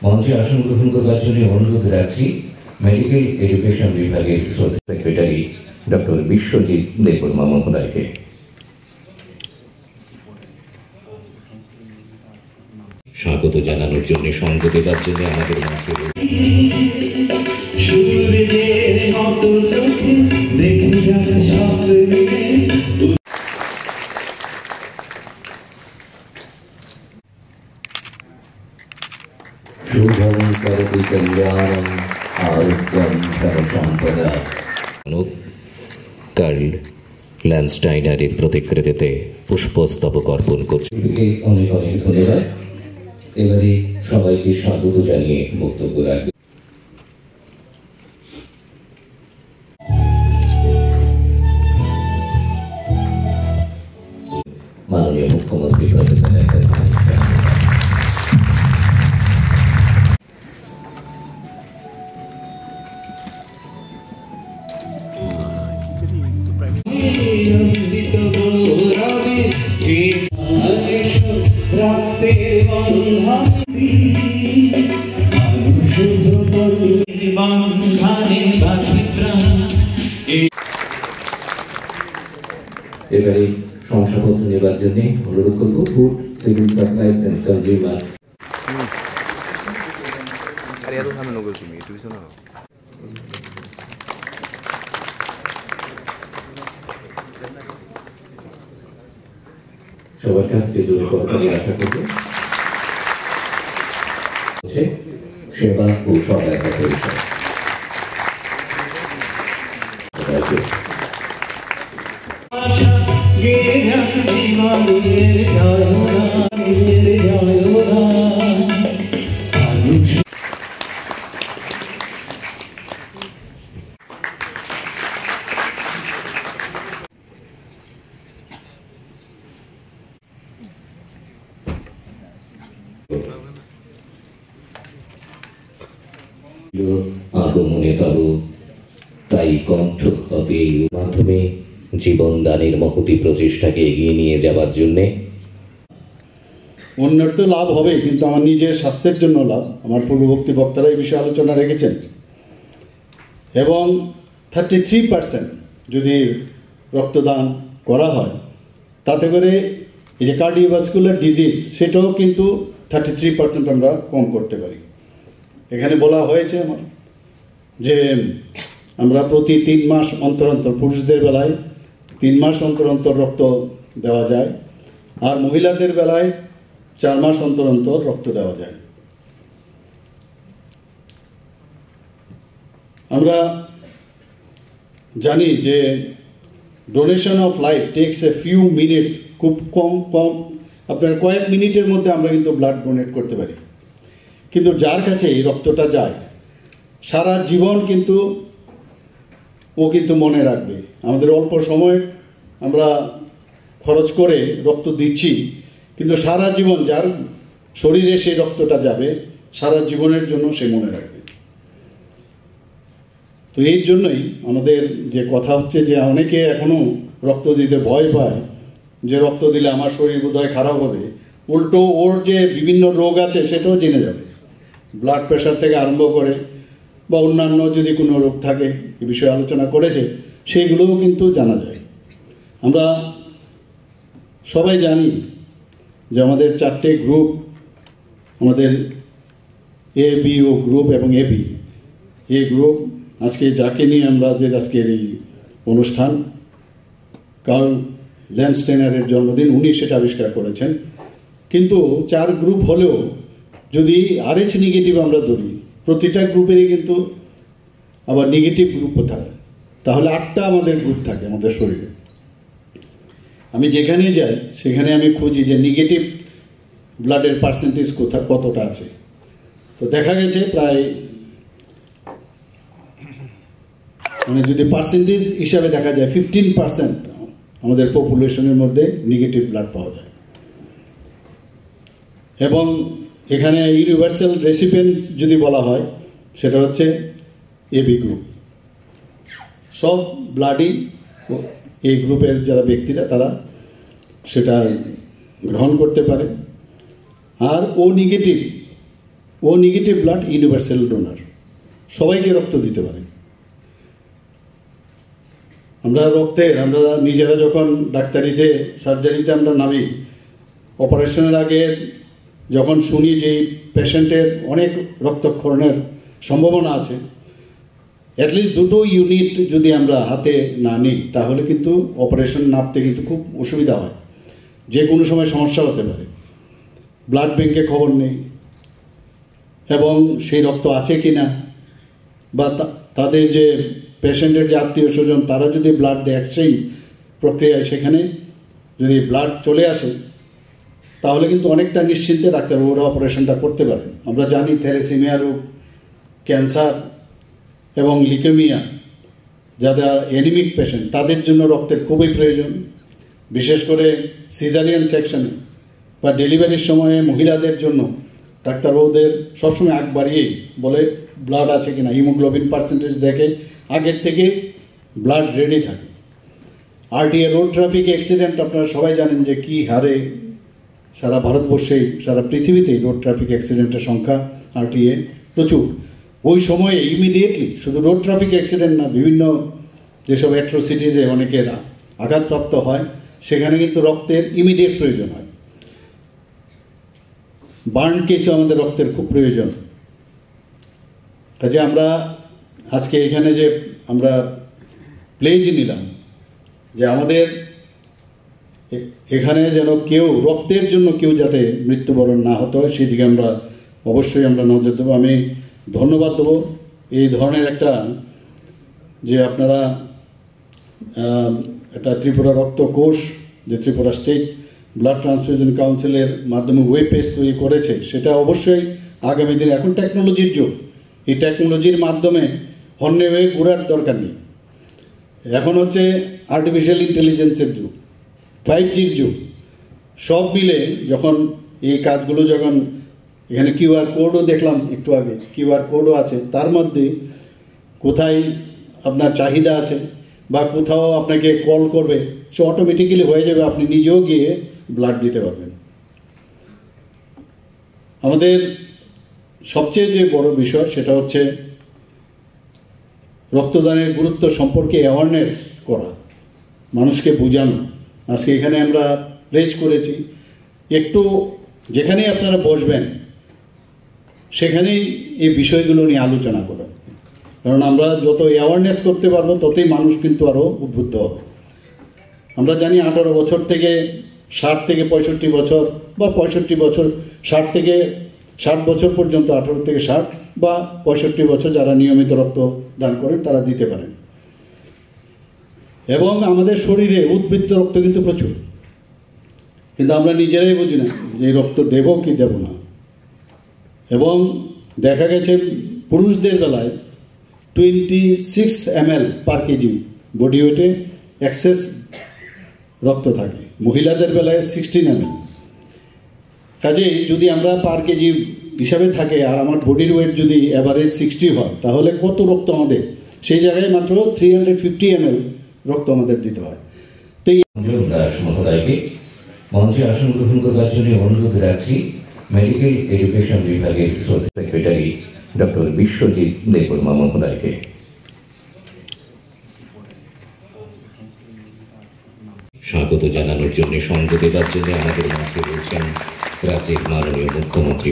মঞ্চে আসন গ্রহণ করবার জন্য অনুরোধ রাখছি মেডিকেল এডুকেশন বিভাগের সেক্রেটারি ডক্টর বিশ্বজিৎ দেববর্মা মহোদয়কে। স্বাগত জানানোর জন্য, সঙ্গ দেবার জন্য আমাদের মঞ্চে শুভং করতি কল্যাণং আরোগ্যং ধনসম্পদা। কার্ল ল্যান্ডস্টাইনারের প্রতিকৃতিতে পুষ্পস্তবক অর্পণ করছে। অনেক অনেক ধন্যবাদ। এবারে সবাইকে স্বাগত জানিয়ে বক্তব্য রাখবে মাননীয় মুখ্যমন্ত্রী প্রফেসর এবারে শংসাপত্র নেবার জন্য অনুরোধ করব food civil supplies and consumer. সবার কাছ থেকে জোরে করতে আশা করব সেবা ও সহায়তা পরিষদ। আগমনে তব তাই কণ্ঠ হতে মাধ্যমে জীবন দানের মহতি প্রচেষ্টাকে এগিয়ে নিয়ে যাবার জন্যে। অন্যের তো লাভ হবে, কিন্তু আমার নিজের স্বাস্থ্যের জন্য লাভ। আমার পূর্ববর্তী বক্তারা এই বিষয়ে আলোচনা রেখেছেন। এবং 33% যদি রক্তদান করা হয়, তাতে করে এই যে কার্ডিওভাস্কুলার ডিজিজ, সেটাও কিন্তু 33% আমরা কম করতে পারি। এখানে বলা হয়েছে আমার যে আমরা প্রতি 3 মাস অন্তর অন্তর, পুরুষদের বেলায় 3 মাস অন্তর অন্তর রক্ত দেওয়া যায়, আর মহিলাদের বেলায় 4 মাস অন্তর অন্তর রক্ত দেওয়া যায়। আমরা জানি যে donation of life tax a few minutes, খুব কম আপনার কয়েক মিনিটের মধ্যে আমরা কিন্তু ব্লাড ডোনেট করতে পারি। কিন্তু যার কাছে এই রক্তটা যায়, সারা জীবন কিন্তু ও কিন্তু মনে রাখবে। আমাদের অল্প সময় আমরা খরচ করে রক্ত দিচ্ছি, কিন্তু সারা জীবন যার শরীরে সেই রক্তটা যাবে, সারা জীবনের জন্য সে মনে রাখবে। তো এই জন্যই আমাদের যে কথা হচ্ছে যে অনেকে এখনও রক্ত দিতে ভয় পায়, যে রক্ত দিলে আমার শরীর বোধহয় খারাপ হবে, উল্টো ওর যে বিভিন্ন রোগ আছে সেটাও জেনে যাবে। ব্লাড প্রেশার থেকে আরম্ভ করে বা অন্যান্য যদি কোনো রোগ থাকে, এ বিষয়ে আলোচনা করেছে, সেইগুলোও কিন্তু জানা যায়। আমরা সবাই জানি যে আমাদের 4টে গ্রুপ, আমাদের এ বি ও গ্রুপ এবং এবি। এই গ্রুপ আজকে যাকে নিয়ে আমাদের আজকের এই অনুষ্ঠান, কার্ল ল্যান্ডস্টাইনারের জন্মদিন, উনি সেটা আবিষ্কার করেছেন। কিন্তু 4 গ্রুপ হলেও যদি RH নেগেটিভ আমরা ধরি, প্রতিটা গ্রুপেরই কিন্তু আবার নেগেটিভ গ্রুপও থাকে, তাহলে 8টা আমাদের গ্রুপ থাকে আমাদের শরীরে। আমি যেখানে যাই সেখানে আমি খুঁজি যে নেগেটিভ ব্লাডের পার্সেন্টেজ কতটা আছে। তো দেখা গেছে প্রায়, মানে যদি পার্সেন্টেজ হিসাবে দেখা যায় 15% আমাদের পপুলেশনের মধ্যে নেগেটিভ ব্লাড পাওয়া যায়। এবং এখানে ইউনিভার্সাল রেসিপিয়েন্ট যদি বলা হয়, সেটা হচ্ছে এবি গ্রুপ। সব ব্লাডই এই গ্রুপের যারা ব্যক্তিরা তারা সেটা গ্রহণ করতে পারে। আর ও নেগেটিভ ও নেগেটিভ ব্লাড ইউনিভার্সাল ডোনার, সবাইকে রক্ত দিতে পারে। আমরা নিজেরা যখন ডাক্তারিতে সার্জারিতে আমরা নামি, অপারেশনের আগে যখন শুনি যে পেশেন্টের অনেক রক্তক্ষরণের সম্ভাবনা আছে, অ্যাটলিস্ট 2টো ইউনিট যদি আমরা হাতে না নিই তাহলে কিন্তু অপারেশন নাপতে কিন্তু খুব অসুবিধা হয়, যে কোনো সময় সমস্যা হতে পারে। ব্লাড ব্যাংকে খবর নেই এবং সেই রক্ত আছে কি না, বা তাদের যে পেশেন্টের যে আত্মীয় স্বজন তারা যদি ব্লাড দেয় এক্সচেঞ্জ প্রক্রিয়ায় সেখানে যদি ব্লাড চলে আসে তাহলে কিন্তু অনেকটা নিশ্চিন্তে ডাক্তারবাবুরা অপারেশনটা করতে পারে। আমরা জানি থ্যালাসেমিয়া রোগ, ক্যান্সার এবং লিউকেমিয়া যারা অ্যানিমিক পেশেন্ট তাদের জন্য রক্তের খুবই প্রয়োজন, বিশেষ করে সিজারিয়ান সেকশনে বা ডেলিভারির সময়ে মহিলাদের জন্য ডাক্তারবাবুদের সবসময় আগ বাড়িয়েই বলে ব্লাড আছে কিনা, হিমোগ্লোবিন পার্সেন্টেজ দেখে আগের থেকে ব্লাড রেডি থাকে। আরটিএ রোড ট্রাফিক অ্যাক্সিডেন্ট আপনারা সবাই জানেন যে কী হারে সারা ভারতবর্ষেই সারা পৃথিবীতেই রোড ট্রাফিক অ্যাক্সিডেন্টের সংখ্যা আরটিএ প্রচুর। ওই সময়ে ইমিডিয়েটলি শুধু রোড ট্রাফিক অ্যাক্সিডেন্ট না, বিভিন্ন যেসব অ্যাট্রোসিটিসে অনেকের আঘাতপ্রাপ্ত হয় সেখানে কিন্তু রক্তের ইমিডিয়েট প্রয়োজন হয়। বার্ন কেসও আমাদের রক্তের খুব প্রয়োজন। কাজে আমরা আজকে এখানে যে আমরা প্লেজ নিলাম যে আমাদের এখানে যেন কেউ রক্তের জন্য কেউ যাতে মৃত্যুবরণ না হতে হয় সেদিকে আমরা অবশ্যই আমরা নজর দেবো। আমি ধন্যবাদ দেবো এই ধরনের একটা যে আপনারা একটা ত্রিপুরা রক্ত কোষ যে ত্রিপুরা স্টেট ব্লাড ট্রান্সফিউশন কাউন্সিলের মাধ্যমে ওয়েব পেজ তৈরি করেছে, সেটা অবশ্যই আগামী দিনে, এখন টেকনোলজির যুগ, এই টেকনোলজির মাধ্যমে হন্যে হয়ে ঘোরার দরকার নেই। এখন হচ্ছে আর্টিফিশিয়াল ইন্টেলিজেন্সের যুগ, 5Gর যুগ, সব মিলে যখন এই কাজগুলো যখন এখানে কিউআর কোডও দেখলাম একটু আগে, কিউআর কোডও আছে, তার মধ্যে কোথায় আপনার চাহিদা আছে বা কোথাও আপনাকে কল করবে, সে অটোমেটিক্যালি হয়ে যাবে, আপনি নিজেও গিয়ে ব্লাড দিতে পারবেন। আমাদের সবচেয়ে যে বড় বিষয় সেটা হচ্ছে রক্তদানের গুরুত্ব সম্পর্কে অ্যাওয়ারনেস করা, মানুষকে বোঝানো। আজকে এখানে আমরা প্লেজ করেছি, একটু যেখানেই আপনারা বসবেন সেখানেই এই বিষয়গুলো নিয়ে আলোচনা করা, কারণ আমরা যত অ্যাওয়ারনেস করতে পারবো ততই মানুষ কিন্তু আরও উদ্বুদ্ধ হবে। আমরা জানি 18 বছর থেকে 60 থেকে 65 বছর বা 65 বছর, 60 থেকে 60 বছর পর্যন্ত, 18 থেকে 60 বা 65 বছর যারা নিয়মিত রক্ত দান করেন তারা দিতে পারেন। এবং আমাদের শরীরে উদ্বৃত্ত রক্ত কিন্তু প্রচুর, কিন্তু আমরা নিজেরাই বুঝি না যে এই রক্ত দেব কি দেব না। এবং দেখা গেছে পুরুষদের বেলায় 26 ml পার কেজি বডি ওয়েটে এক্সেস রক্ত থাকে, মহিলাদের বেলায় 16 ml। কাজেই যদি আমরা পার কেজি হিসাবে থাকে আর আমার বডির ওয়েট যদি অ্যাভারেজ 60 হয় তাহলে কত রক্ত আমাদের, সেই জায়গায় মাত্র 350 ml রক্ত আমাদের দিতে হয়। তো অঞ্জন দাস মহোদয়কে মঞ্চে আসন গ্রহণ করবার জন্য অনুরোধ রাখছি মেডিকেল এডুকেশন বিভাগের সেক্রেটারি ডক্টর বিশ্বজিৎ দেববর্মা মহোদয়কে। স্বাগত জানানোর জন্য, সঙ্গ দেবার জন্য আমাদের মঞ্চে রয়েছেন রাজ্যের মাননীয় মুখ্যমন্ত্রী।